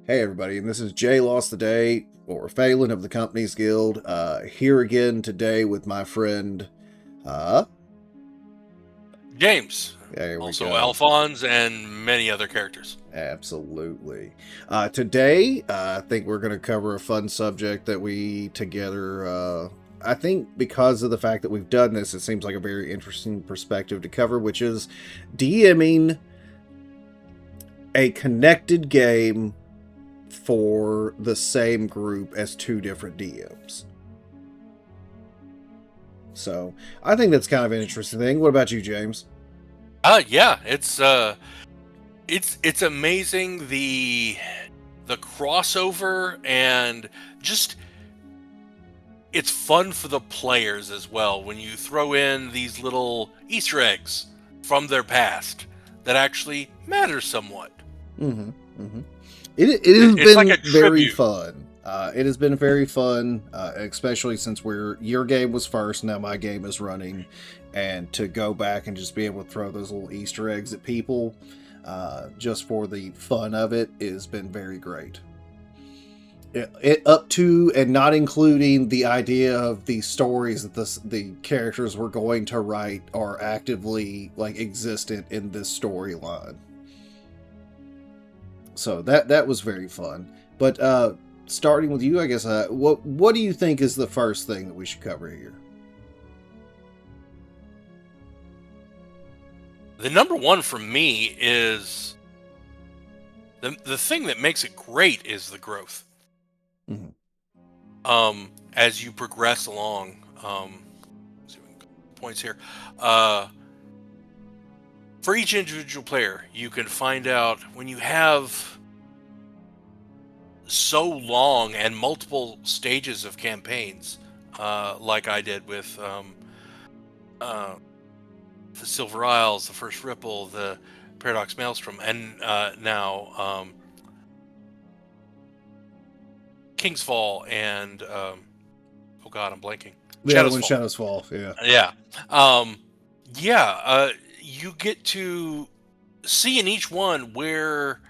Hey everybody, and this is Jay Lost the Day, or Phelan of the Companies Guild, here again today with my friend, uh, James, there we also go. Alphonse, and many other characters. Absolutely. Today, I think we're going to cover a fun subject that we together, I think because of the fact that we've done this, it seems like a very interesting perspective to cover, which is DMing a connected game for the same group as two different DMs. So I think that's kind of an interesting thing. What about you, James? Yeah, it's amazing the crossover and just it's fun for the players as well when you throw in these little Easter eggs from their past that actually matter somewhat. Mm-hmm. Mm-hmm. It has It's like been a very tribute. fun. It has been very fun, especially since your game was first. Now my game is running, and to go back and just be able to throw those little Easter eggs at people, just for the fun of it, has been very great. Up to and not including the idea of the stories that the characters were going to write are actively like existent in this storyline. So that was very fun. But starting with you, I guess. What do you think is the first thing that we should cover here? The number one for me is the thing that makes it great is the growth. Mm-hmm. As you progress along, let's see if we can go points here. Uh, for each individual player, you can find out when you have so long and multiple stages of campaigns, like I did with uh, the Silver Isles, the First Ripple, the Paradox Maelstrom, and now King's Fall and oh god, I'm blanking. The other Shadow's one, Fall. Shadows Fall. Yeah. Yeah. Um, yeah. You get to see in each one where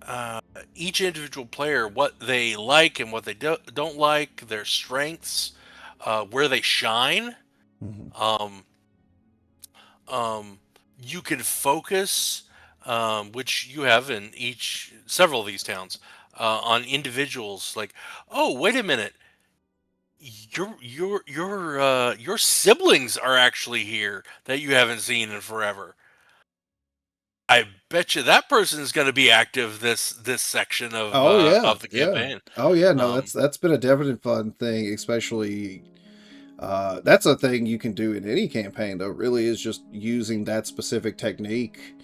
uh, each individual player what they like and what they don't like, their strengths, where they shine. Mm-hmm. Um, um, you can focus, which you have in several of these towns, on individuals. Like, oh, wait a minute, your siblings are actually here that you haven't seen in forever. I bet you that person is going to be active this section Oh yeah, of the yeah. campaign. Oh yeah. No, Um, that's been a definite fun thing, especially. That's a thing you can do in any campaign, though. Really, is just using that specific technique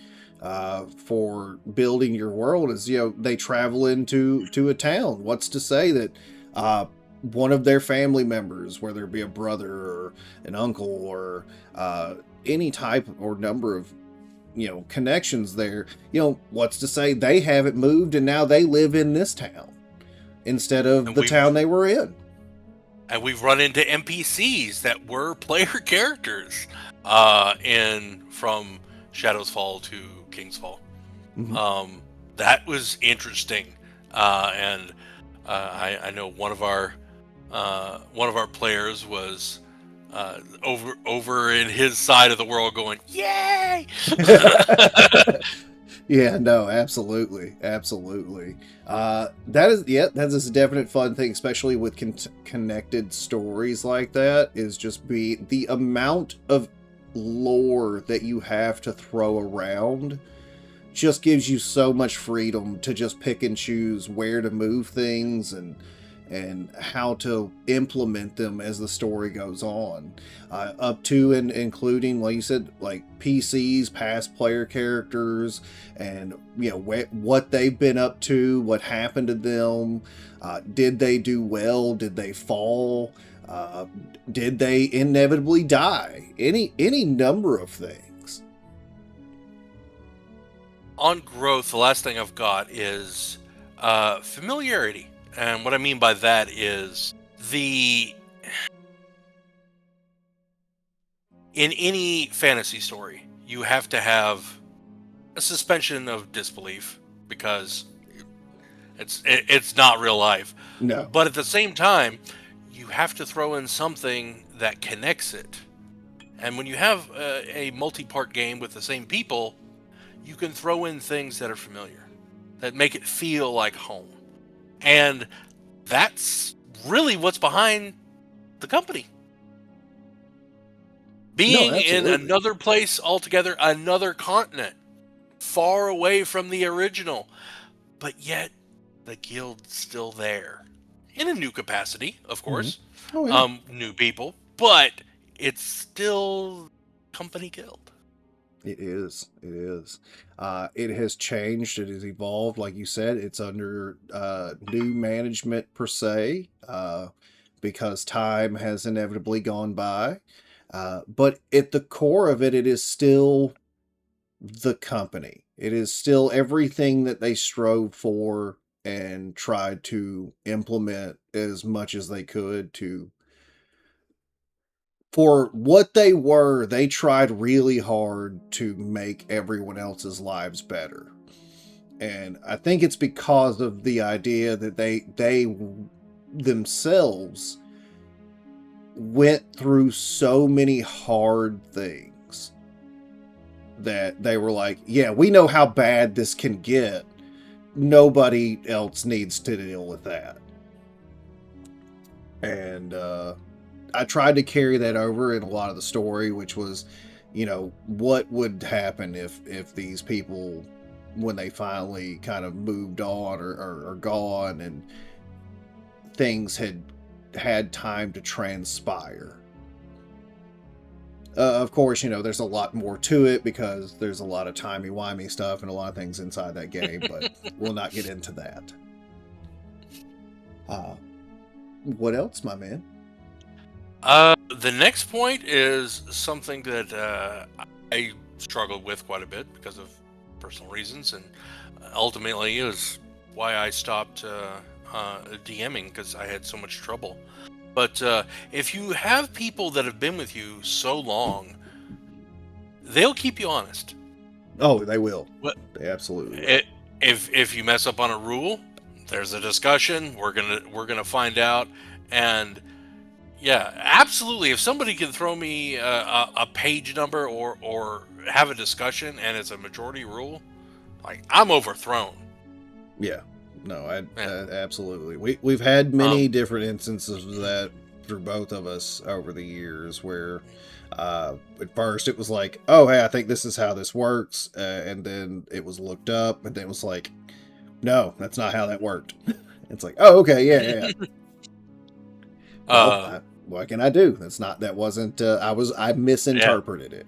for building your world. Is they travel into a town. What's to say that uh, one of their family members, whether it be a brother or an uncle or uh, any type or number of connections there, what's to say they haven't moved and now they live in this town instead of and the town they were in. we've run into NPCs that were player characters in from Shadows Fall to King's Fall. Mm-hmm. Um, that was interesting, and I know one of our players was over in his side of the world going, "Yay!" Yeah, no, absolutely, absolutely. That is, yeah, that is a definite fun thing, especially with connected stories like that. Is just be the amount of lore that you have to throw around just gives you so much freedom to just pick and choose where to move things and how to implement them as the story goes on, up to and including, like you said, like PCs, past player characters, and what they've been up to, what happened to them, did they do well, did they fall, uh, did they inevitably die, any number of things. On growth, the last thing I've got is familiarity, and what I mean by that is the in any fantasy story you have to have a suspension of disbelief because It's not real life. No. But at the same time, you have to throw in something that connects it. And when you have a multi-part game with the same people, you can throw in things that are familiar, that make it feel like home. And that's really what's behind the company. No, Being in absolutely. another place altogether, another continent, far away from the original, but yet the guild's still there. In a new capacity, of Hmm. course. Oh yeah. New people, but it's still company guild. It is. It is. It has changed. It has evolved. Like you said, it's under new management per se, because time has inevitably gone by. But at the core of it, it is still the company. It is still everything that they strove for and tried to implement as much as they could to. For what they were, they tried really hard to make everyone else's lives better. And I think it's because of the idea that they themselves went through so many hard things that they were like, yeah, we know how bad this can get. Nobody else needs to deal with that. And I tried to carry that over in a lot of the story, which was, what would happen if these people, when they finally kind of moved on or gone, and things had time to transpire. Of course, there's a lot more to it because there's a lot of timey-wimey stuff and a lot of things inside that game, but we'll not get into that. What else, my man? The next point is something that I struggled with quite a bit because of personal reasons, and ultimately is why I stopped DMing, because I had so much trouble. But if you have people that have been with you so long, they'll keep you honest. Oh, they will. What They absolutely will. if you mess up on a rule, there's a discussion. We're gonna find out, and yeah, absolutely. If somebody can throw me a page number or have a discussion and it's a majority rule, like, I'm overthrown. Yeah. No, Yeah. absolutely. We've had many different instances of that through both of us over the years where at first it was like, oh, hey, I think this is how this works. And then it was looked up and then it was like, no, that's not how that worked. It's like, oh, okay. Yeah. Well, uh, what can I do? That wasn't, I yeah. misinterpreted it.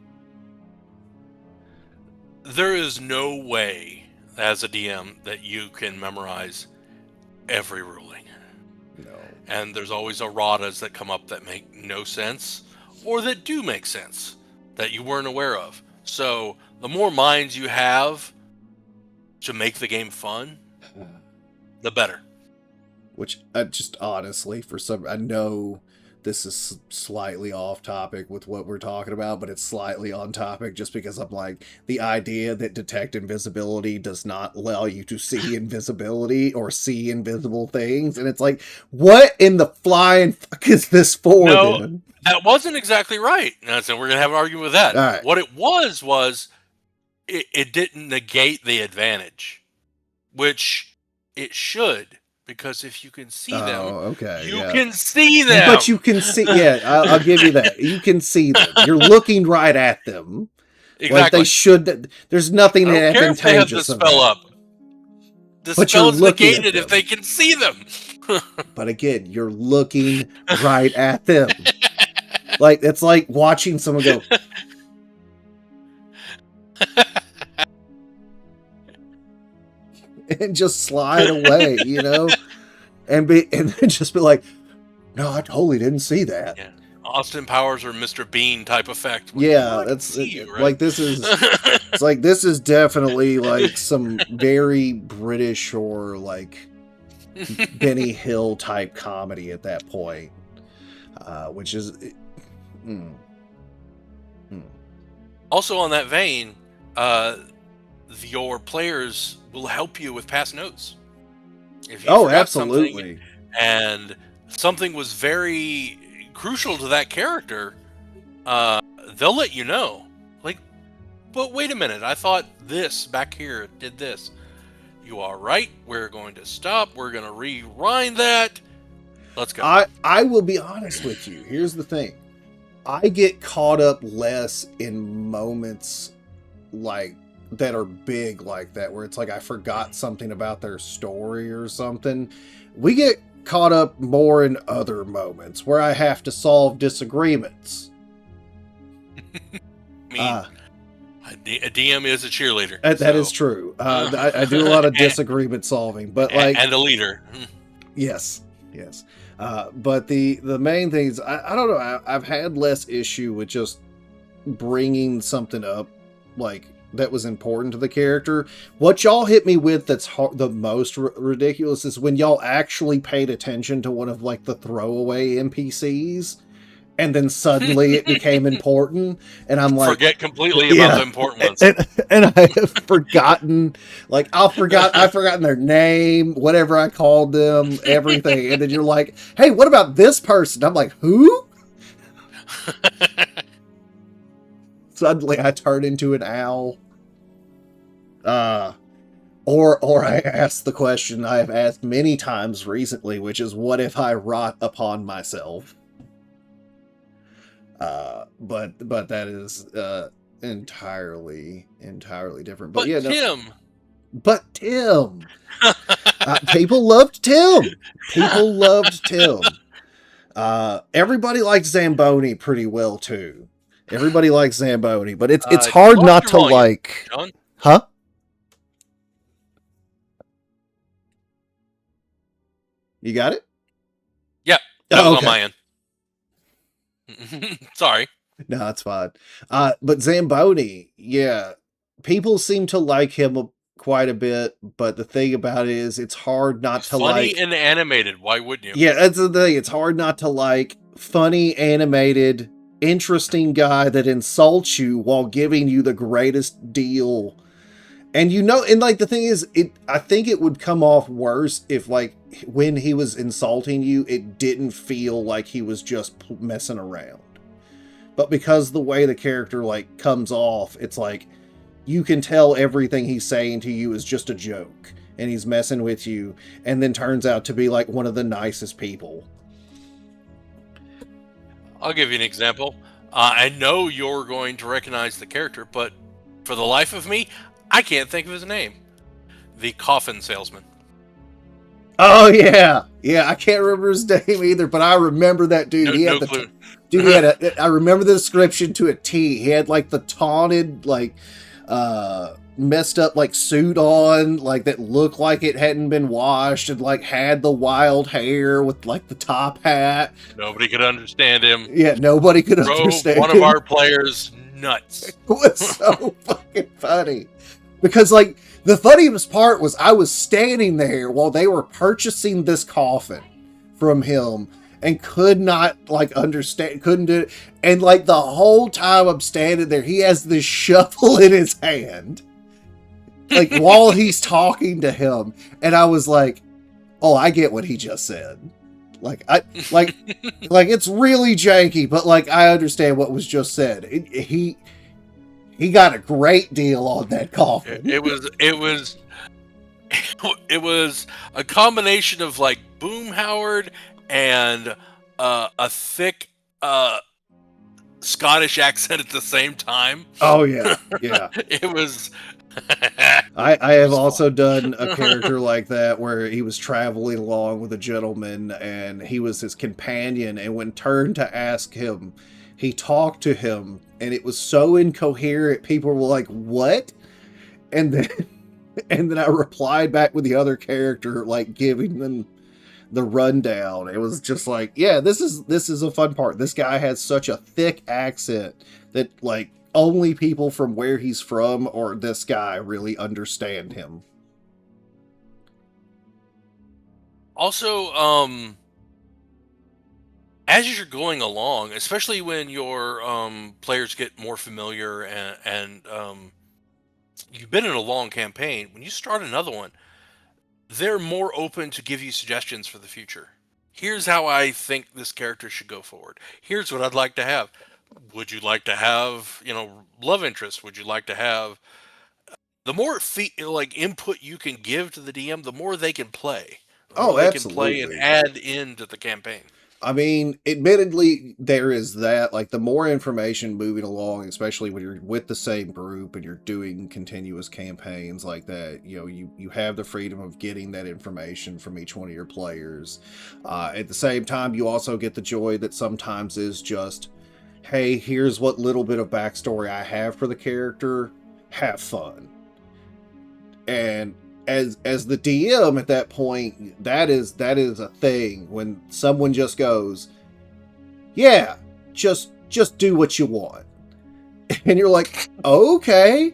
There is no way as a DM that you can memorize every ruling. No. And there's always erratas that come up that make no sense, or that do make sense that you weren't aware of. So the more minds you have to make the game fun, the better. Which just honestly, I know this is slightly off topic with what we're talking about, but it's slightly on topic just because I'm like, the idea that detect invisibility does not allow you to see invisibility or see invisible things. And it's like, what in the flying fuck is this for No, then? that wasn't exactly right. So we're gonna have an argument with that. All right. What it was it didn't negate the advantage, which it should, because if you can see them, Oh, okay. you Yeah. can see But them. you can see, yeah, I'll give you that. You can see them. You're looking right at them. Like they Exactly. should. There's I nothing don't care if they have the advantageous of spell that. up. The But you're spell is looking at negated if them. they can see them. But again, you're looking right at them. Like it's like watching someone go and just slide away, and then just be like, no, I totally didn't see that. Yeah. Austin Powers or Mr. Bean type effect. Like, Yeah, I can that's see you, right? like this is. It's like this is definitely like some very British or like Benny Hill type comedy at that point, which is. Mm, mm. Also, on that vein, your players will help you with past notes. If you Oh, forgot something absolutely. and something was very crucial to that character, uh, they'll let you know. Like, but wait a minute, I thought this back here did this. You are right. We're going to stop. We're going to rewind that. Let's go. I will be honest with you. Here's the thing. I get caught up less in moments like that are big like that, where it's like I forgot something about their story or something. We get caught up more in other moments where I have to solve disagreements. I mean, Uh, a DM is a cheerleader. that So. is true. I do a lot of disagreement solving, but like, And a leader. yes, yes. But the main thing is, I don't know. I've had less issue with just bringing something up like that was important to the character. What y'all hit me with that's the most ridiculous is when y'all actually paid attention to one of like the throwaway NPCs, and then suddenly it became important, and I'm like, Forget completely about the yeah, important ones. and I have forgotten, like I've forgotten their name, whatever I called them, everything, and then you're like, hey, what about this person? I'm like, who? Suddenly I turn into an owl. Or I ask the question I have asked many times recently, which is, what if I rot upon myself? But that is entirely different. But yeah, no. Tim. But Tim, people loved Tim. People loved Tim. Everybody likes Zamboni pretty well too. Everybody likes Zamboni, but it's You hard lost not your to volume, like. John. Huh? You got it? Yeah, that was okay. on my end. Sorry. No, that's fine. But Zamboni, yeah, people seem to like him quite a bit. But the thing about it is, it's hard not to Funny like. and animated. Why wouldn't you? Yeah, that's the thing. It's hard not to like funny, animated, interesting guy that insults you while giving you the greatest deal. And and like the thing is, I think it would come off worse if like when he was insulting you, it didn't feel like he was just messing around. But because the way the character like comes off, it's like you can tell everything he's saying to you is just a joke and he's messing with you, and then turns out to be like one of the nicest people. I'll give you an example. I know you're going to recognize the character, but for the life of me, I can't think of his name. The coffin salesman. Oh yeah, I can't remember his name either, but I remember that dude. He had No clue. dude. He had I remember the description to a T. He had like the taunted, like, messed up like suit on, like that looked like it hadn't been washed, and like had the wild hair with like the top hat. Nobody could understand him. Yeah, nobody could understand one him. of our players nuts. It was so fucking funny. Because, like, the funniest part was I was standing there while they were purchasing this coffin from him and could not, like, understand, couldn't do it. And, like, the whole time I'm standing there, he has this shovel in his hand, like, while he's talking to him. And I was like, oh, I get what he just said. Like, it's really janky, but, like, I understand what was just said. He got a great deal on that coffin. It was a combination of like Boom Howard and a thick Scottish accent at the same time. Oh yeah. It was. I have also done a character like that where he was traveling along with a gentleman and he was his companion, and when turned to ask him, he talked to him and it was so incoherent, people were like, what? And then I replied back with the other character, like giving them the rundown. It was just like, yeah, this is a fun part. This guy has such a thick accent that like only people from where he's from or this guy really understand him. Also, as you're going along, especially when your players get more familiar and you've been in a long campaign, when you start another one, they're more open to give you suggestions for the future. Here's how I think this character should go forward. Here's what I'd like to have. Would you like to have, love interest? Would you like to have the more like input you can give to the DM, the more they can play, the more Oh, they can play and absolutely. add into the campaign. I mean, admittedly, there is that. Like, the more information moving along, especially when you're with the same group and you're doing continuous campaigns like that, you have the freedom of getting that information from each one of your players. At the same time, you also get the joy that sometimes is just, hey, here's what little bit of backstory I have for the character. Have fun. And as the DM at that point, that is a thing when someone just goes, yeah, just do what you want. And you're like, okay,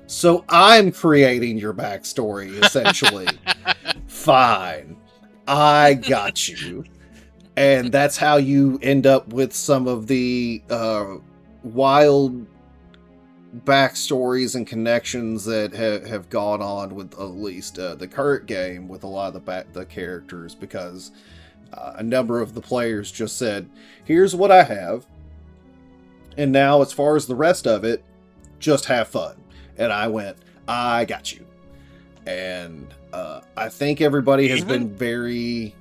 so I'm creating your backstory, essentially. Fine, I got you. And that's how you end up with some of the wild backstories and connections that have gone on with at least the current game with a lot of the characters, because a number of the players just said, here's what I have, and now as far as the rest of it, just have fun. And I went, I got you. And I think everybody has been very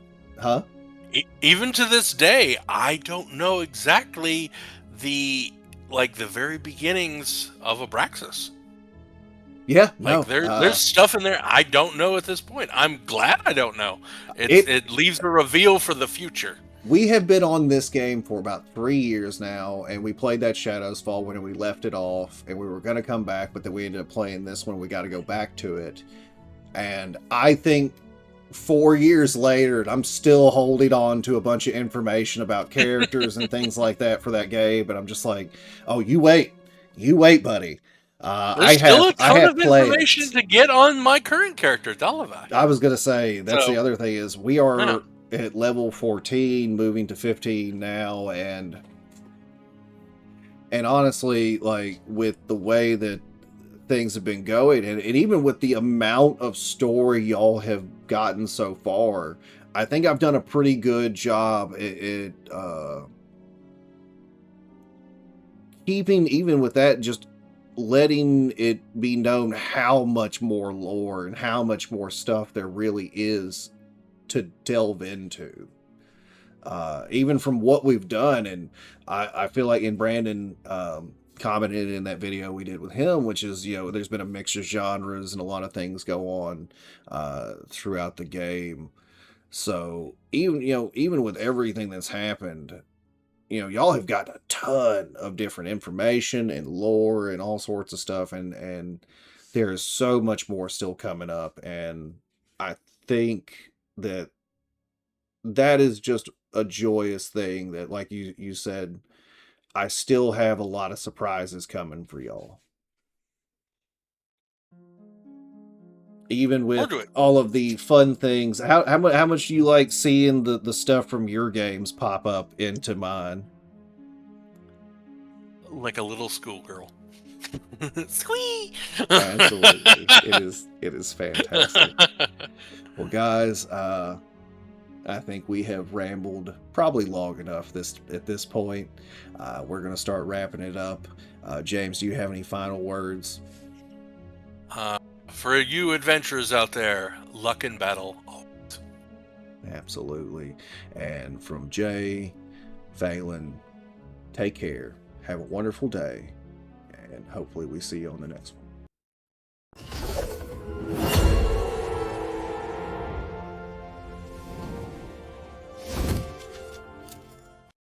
even to this day, I don't know exactly the very beginnings of Abraxas. Yeah, no. Like there's stuff in there I don't know at this point. I'm glad I don't know. It leaves a reveal for the future. We have been on this game for about 3 years now, and we played that Shadows Fall when we left it off, and we were going to come back, but then we ended up playing this one. We got to go back to it. And I think 4 years later, I'm still holding on to a bunch of information about characters and things like that for that game, but I'm just like, oh, you wait, buddy. There's still a ton of plans. information to get on my current character, Dalavash. I was gonna say that's the other thing is we are at level 14, moving to 15 now, and honestly, like, with the way that things have been going, and even with the amount of story y'all have gotten so far, I think I've done a pretty good job at keeping, even with that, just letting it be known how much more lore and how much more stuff there really is to delve into. Even from what we've done, and I feel like, in Brandon commented in that video we did with him, which is, there's been a mix of genres and a lot of things go on throughout the game. So even with everything that's happened, y'all have got a ton of different information and lore and all sorts of stuff, and there is so much more still coming up, and I think that is just a joyous thing that, like you said, I still have a lot of surprises coming for y'all. Even with all of the fun things, how much do you like seeing the stuff from your games pop up into mine? Like a little schoolgirl. Squee! Absolutely. It is fantastic. Well, guys, I think we have rambled probably long enough at this point. We're going to start wrapping it up. James, do you have any final words? For you adventurers out there, luck in battle. Absolutely. And from Jay, Phelan, take care. Have a wonderful day. And hopefully we see you on the next one.